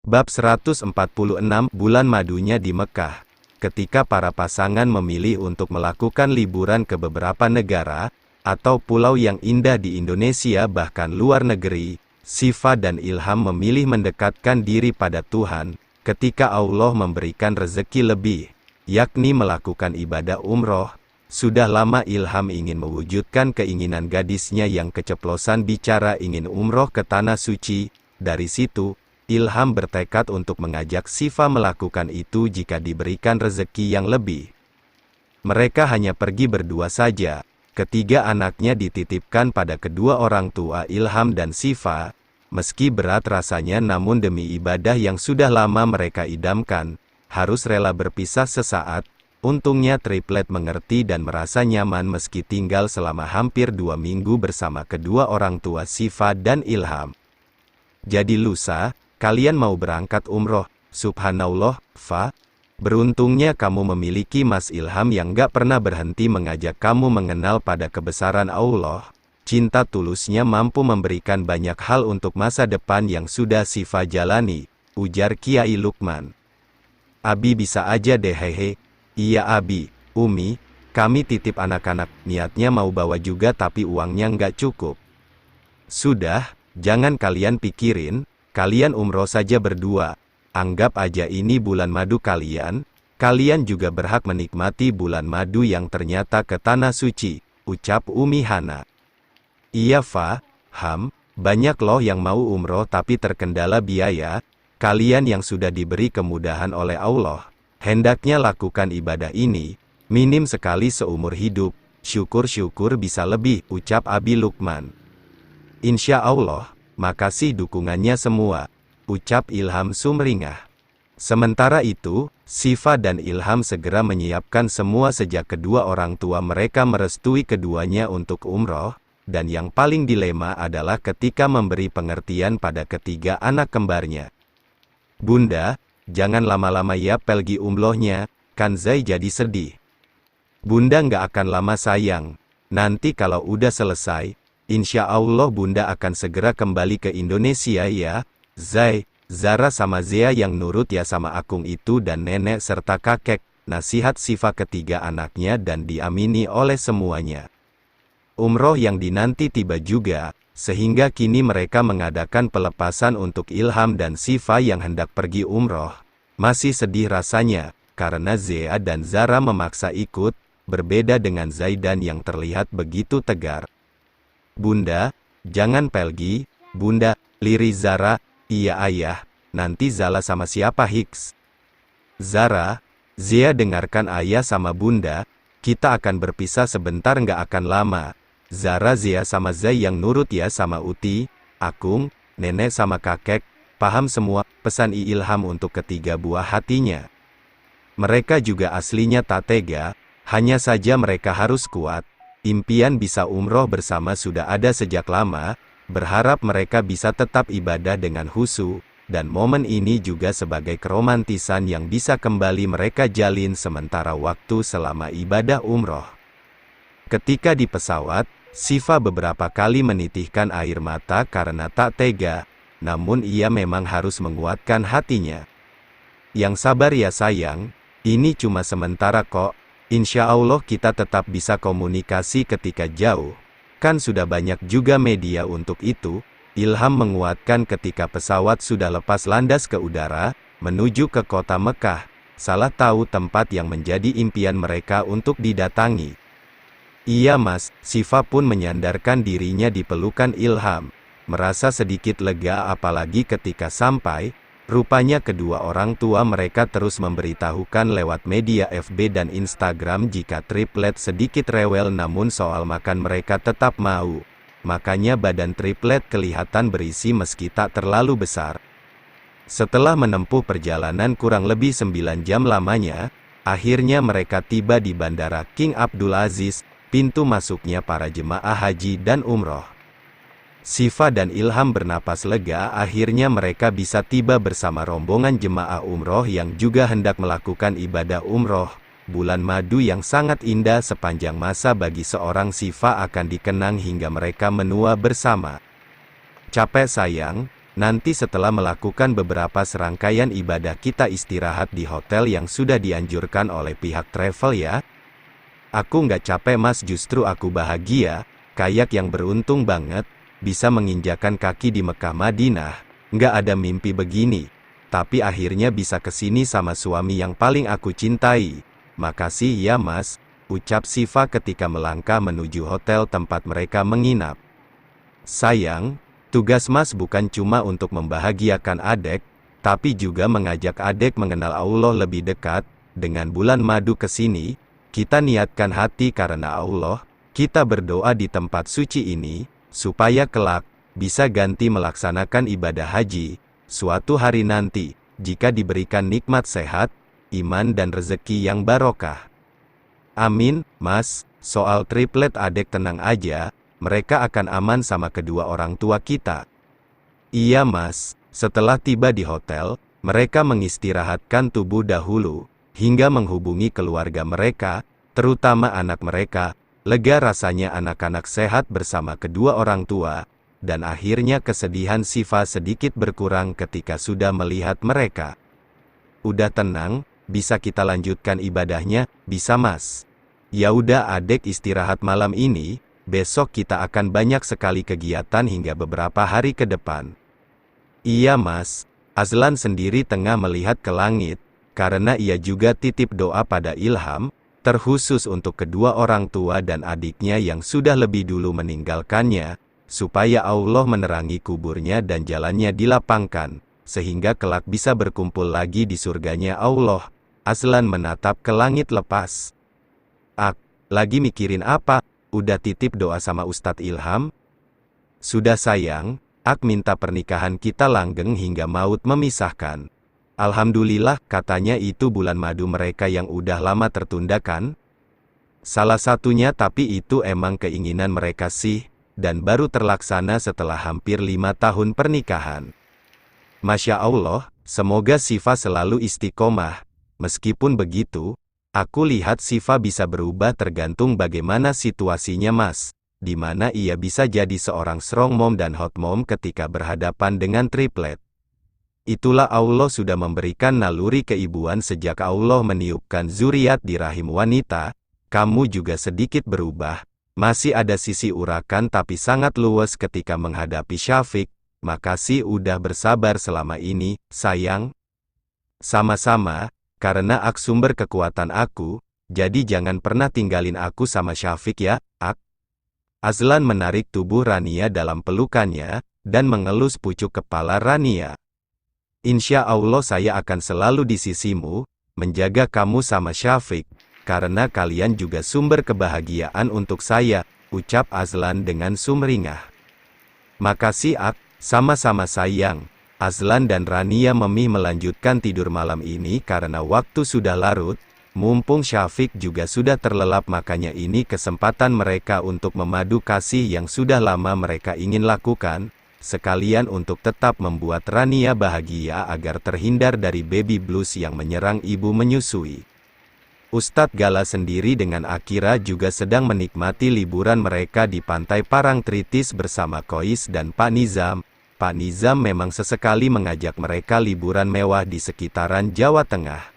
Bab 146 Bulan Madunya di Mekah. Ketika para pasangan memilih untuk melakukan liburan ke beberapa negara, atau pulau yang indah di Indonesia bahkan luar negeri, Syifa dan Ilham memilih mendekatkan diri pada Tuhan, ketika Allah memberikan rezeki lebih, yakni melakukan ibadah umroh. Sudah lama Ilham ingin mewujudkan keinginan gadisnya yang keceplosan bicara ingin umroh ke Tanah Suci. Dari situ, Ilham bertekad untuk mengajak Syifa melakukan itu jika diberikan rezeki yang lebih. Mereka hanya pergi berdua saja. Ketiga anaknya dititipkan pada kedua orang tua Ilham dan Syifa. Meski berat rasanya namun demi ibadah yang sudah lama mereka idamkan, harus rela berpisah sesaat. Untungnya triplet mengerti dan merasa nyaman meski tinggal selama hampir 2 minggu bersama kedua orang tua Syifa dan Ilham. Jadi lusa, kalian mau berangkat umroh? Subhanallah, Fa. Beruntungnya kamu memiliki Mas Ilham yang gak pernah berhenti mengajak kamu mengenal pada kebesaran Allah. Cinta tulusnya mampu memberikan banyak hal untuk masa depan yang sudah Syifa jalani, ujar Kiai Lukman. Abi bisa aja deh hehe. Iya Abi, Umi, kami titip anak-anak, niatnya mau bawa juga tapi uangnya nggak cukup. Sudah, jangan kalian pikirin, kalian umroh saja berdua. Anggap aja ini bulan madu kalian, kalian juga berhak menikmati bulan madu yang ternyata ke Tanah Suci, ucap Umi Hana. Iya Fa, Ham, banyak loh yang mau umroh tapi terkendala biaya. Kalian yang sudah diberi kemudahan oleh Allah, hendaknya lakukan ibadah ini, minim sekali seumur hidup, syukur-syukur bisa lebih, ucap Abi Lukman. Insya Allah, makasih dukungannya semua, ucap Ilham sumringah. Sementara itu, Syifa dan Ilham segera menyiapkan semua sejak kedua orang tua mereka merestui keduanya untuk umroh, dan yang paling dilema adalah ketika memberi pengertian pada ketiga anak kembarnya. Bunda, jangan lama-lama ya pergi umrohnya, kan Zai jadi sedih. Bunda nggak akan lama sayang, nanti kalau udah selesai, insya Allah Bunda akan segera kembali ke Indonesia ya. Zai, Zara sama Zea yang nurut ya sama akung itu dan nenek serta kakek, nasihat Syifa ketiga anaknya dan diamini oleh semuanya. Umroh yang dinanti tiba juga, sehingga kini mereka mengadakan pelepasan untuk Ilham dan Syifa yang hendak pergi umroh. Masih sedih rasanya, karena Zea dan Zara memaksa ikut, berbeda dengan Zaidan yang terlihat begitu tegar. Bunda, jangan pergi, Bunda, lirih Zara. Iya ayah, nanti Zala sama siapa Hiks? Zara, Zea dengarkan ayah sama Bunda, kita akan berpisah sebentar nggak akan lama. Zara Zea sama Zai yang nurut ya sama Uti, Akung, nenek sama kakek, paham semua, pesan Ilham untuk ketiga buah hatinya. Mereka juga aslinya tak tega, hanya saja mereka harus kuat, impian bisa umroh bersama sudah ada sejak lama, berharap mereka bisa tetap ibadah dengan khusyuk, dan momen ini juga sebagai keromantisan yang bisa kembali mereka jalin sementara waktu selama ibadah umroh. Ketika di pesawat, Syifa beberapa kali menitihkan air mata karena tak tega, namun ia memang harus menguatkan hatinya. Yang sabar ya sayang, ini cuma sementara kok, insya Allah kita tetap bisa komunikasi ketika jauh. Kan sudah banyak juga media untuk itu. Ilham menguatkan ketika pesawat sudah lepas landas ke udara, menuju ke kota Mekah, salah tahu tempat yang menjadi impian mereka untuk didatangi. Iya mas, Syifa pun menyandarkan dirinya di pelukan Ilham, merasa sedikit lega apalagi ketika sampai, rupanya kedua orang tua mereka terus memberitahukan lewat media FB dan Instagram jika triplet sedikit rewel namun soal makan mereka tetap mau. Makanya badan triplet kelihatan berisi meski tak terlalu besar. Setelah menempuh perjalanan kurang lebih 9 jam lamanya, akhirnya mereka tiba di Bandara King Abdul Aziz, pintu masuknya para jemaah haji dan umroh. Syifa dan Ilham bernapas lega akhirnya mereka bisa tiba bersama rombongan jemaah umroh yang juga hendak melakukan ibadah umroh. Bulan madu yang sangat indah sepanjang masa bagi seorang Syifa akan dikenang hingga mereka menua bersama. Capek sayang, Nanti setelah melakukan beberapa serangkaian ibadah kita istirahat di hotel yang sudah dianjurkan oleh pihak travel ya. Aku nggak capek mas, justru aku bahagia, kayak yang beruntung banget, bisa menginjakan kaki di Mekah Madinah. Nggak ada mimpi begini, tapi akhirnya bisa kesini sama suami yang paling aku cintai. Makasih ya mas, ucap Siva ketika melangkah menuju hotel tempat mereka menginap. Sayang, tugas mas bukan cuma untuk membahagiakan adek, tapi juga mengajak adek mengenal Allah lebih dekat. Dengan bulan madu kesini, kita niatkan hati karena Allah, kita berdoa di tempat suci ini, supaya kelak, bisa ganti melaksanakan ibadah haji, suatu hari nanti, jika diberikan nikmat sehat, iman dan rezeki yang barokah. Amin, mas. Soal triplet adek tenang aja, mereka akan aman sama kedua orang tua kita. Iya mas, setelah tiba di hotel, mereka mengistirahatkan tubuh dahulu, hingga menghubungi keluarga mereka, terutama anak mereka. Lega rasanya anak-anak sehat bersama kedua orang tua, dan akhirnya kesedihan Siva sedikit berkurang ketika sudah melihat mereka. Udah tenang, bisa kita lanjutkan ibadahnya, bisa mas? Ya udah adek istirahat malam ini, besok kita akan banyak sekali kegiatan hingga beberapa hari ke depan. Iya mas, Azlan sendiri tengah melihat ke langit, karena ia juga titip doa pada Ilham, terkhusus untuk kedua orang tua dan adiknya yang sudah lebih dulu meninggalkannya, supaya Allah menerangi kuburnya dan jalannya dilapangkan, sehingga kelak bisa berkumpul lagi di surganya Allah. Azlan menatap ke langit lepas. Lagi mikirin apa? Udah titip doa sama Ustadz Ilham? Sudah sayang, minta pernikahan kita langgeng hingga maut memisahkan. Alhamdulillah, katanya itu bulan madu mereka yang udah lama tertunda kan? Salah satunya, tapi itu emang keinginan mereka sih, dan baru terlaksana setelah hampir 5 tahun pernikahan. Masya Allah, semoga Siva selalu istiqomah. Meskipun begitu, aku lihat Siva bisa berubah tergantung bagaimana situasinya mas, di mana ia bisa jadi seorang strong mom dan hot mom ketika berhadapan dengan triplet. Itulah Allah sudah memberikan naluri keibuan sejak Allah meniupkan zuriat di rahim wanita. Kamu juga sedikit berubah, masih ada sisi urakan tapi sangat luwes ketika menghadapi Syafiq. Makasih udah bersabar selama ini, sayang. Sama-sama. Karena ak sumber kekuatan aku, jadi jangan pernah tinggalin aku sama Syafiq ya, ak. Azlan menarik tubuh Rania dalam pelukannya, dan mengelus pucuk kepala Rania. Insya Allah saya akan selalu di sisimu, menjaga kamu sama Syafiq, karena kalian juga sumber kebahagiaan untuk saya, ucap Azlan dengan sumringah. Makasih ak, sama-sama sayang. Azlan dan Rania memilih melanjutkan tidur malam ini karena waktu sudah larut, mumpung Syafiq juga sudah terlelap, makanya ini kesempatan mereka untuk memadu kasih yang sudah lama mereka ingin lakukan, sekalian untuk tetap membuat Rania bahagia agar terhindar dari baby blues yang menyerang ibu menyusui. Ustadz Gala sendiri dengan Akira juga sedang menikmati liburan mereka di pantai Parangtritis bersama Kois dan Pak Nizam. Pak Nizam memang sesekali mengajak mereka liburan mewah di sekitaran Jawa Tengah.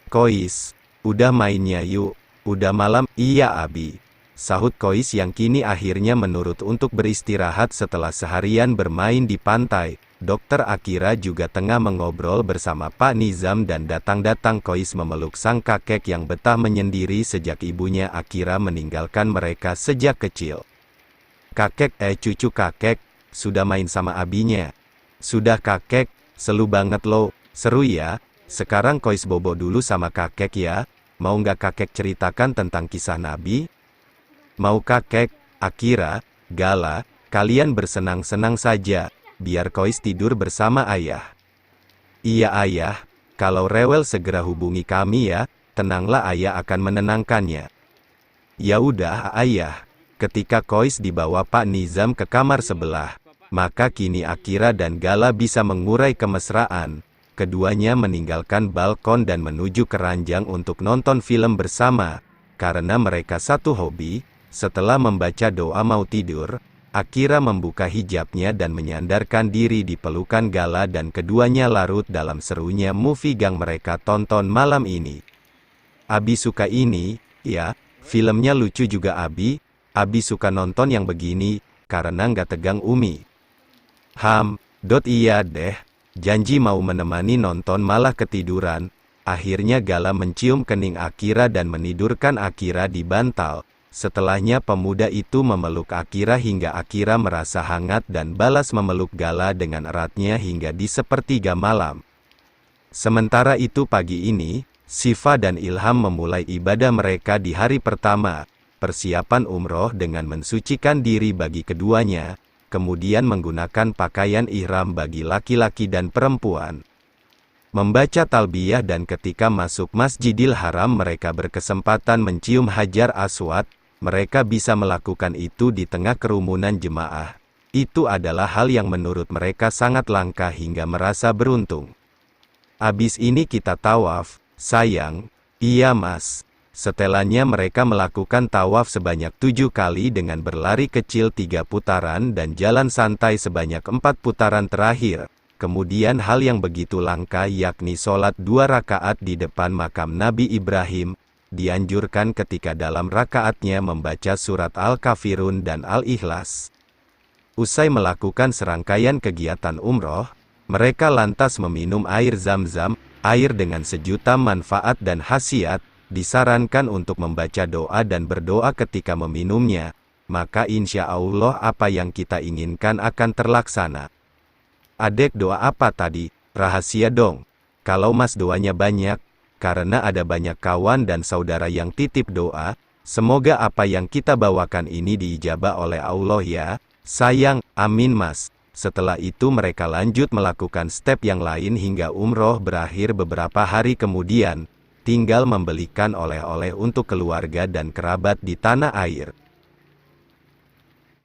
Kois, udah mainnya yuk, udah malam, iya Abi. Sahut Kois yang kini akhirnya menurut untuk beristirahat setelah seharian bermain di pantai. Dokter Akira juga tengah mengobrol bersama Pak Nizam dan datang-datang Kois memeluk sang kakek yang betah menyendiri sejak ibunya Akira meninggalkan mereka sejak kecil. Kakek, cucu kakek, sudah main sama abinya? Sudah kakek, selu banget lo, seru ya. Sekarang Kois bobo dulu sama kakek ya. Mau nggak kakek ceritakan tentang kisah Nabi? Mau kakek, Akira, Gala, kalian bersenang-senang saja, biar Kois tidur bersama ayah. Iya ayah, kalau rewel segera hubungi kami ya, tenanglah ayah akan menenangkannya. Ya udah ayah. Ketika Kois dibawa Pak Nizam ke kamar sebelah, maka kini Akira dan Gala bisa mengurai kemesraan. Keduanya meninggalkan balkon dan menuju ke ranjang untuk nonton film bersama. Karena mereka satu hobi, setelah membaca doa mau tidur, Akira membuka hijabnya dan menyandarkan diri di pelukan Gala dan keduanya larut dalam serunya movie yang mereka tonton malam ini. Abi suka ini, ya, filmnya lucu juga Abi suka nonton yang begini, karena nggak tegang Umi. Iya deh, janji mau menemani nonton malah ketiduran. Akhirnya Gala mencium kening Akira dan menidurkan Akira di bantal. Setelahnya pemuda itu memeluk Akira hingga Akira merasa hangat dan balas memeluk Gala dengan eratnya hingga di sepertiga malam. Sementara itu pagi ini, Shiva dan Ilham memulai ibadah mereka di hari pertama, persiapan umroh dengan mensucikan diri bagi keduanya, kemudian menggunakan pakaian ihram bagi laki-laki dan perempuan. Membaca talbiyah dan ketika masuk Masjidil Haram mereka berkesempatan mencium Hajar Aswad. Mereka bisa melakukan itu di tengah kerumunan jemaah. Itu adalah hal yang menurut mereka sangat langka hingga merasa beruntung. Abis ini kita tawaf, sayang. Iya mas. Setelahnya mereka melakukan tawaf sebanyak 7 kali dengan berlari kecil 3 putaran dan jalan santai sebanyak 4 putaran terakhir. Kemudian hal yang begitu langka yakni sholat 2 rakaat di depan makam Nabi Ibrahim, dianjurkan ketika dalam rakaatnya membaca surat Al-Kafirun dan Al-Ikhlas. Usai melakukan serangkaian kegiatan umroh, mereka lantas meminum air Zam-Zam, air dengan sejuta manfaat dan khasiat. Disarankan untuk membaca doa dan berdoa ketika meminumnya, maka insya Allah apa yang kita inginkan akan terlaksana. Adek doa apa tadi? Rahasia dong. Kalau mas doanya banyak, karena ada banyak kawan dan saudara yang titip doa, semoga apa yang kita bawakan ini diijabah oleh Allah ya, sayang, amin mas. Setelah itu mereka lanjut melakukan step yang lain hingga umroh berakhir beberapa hari kemudian, tinggal membelikan oleh-oleh untuk keluarga dan kerabat di tanah air.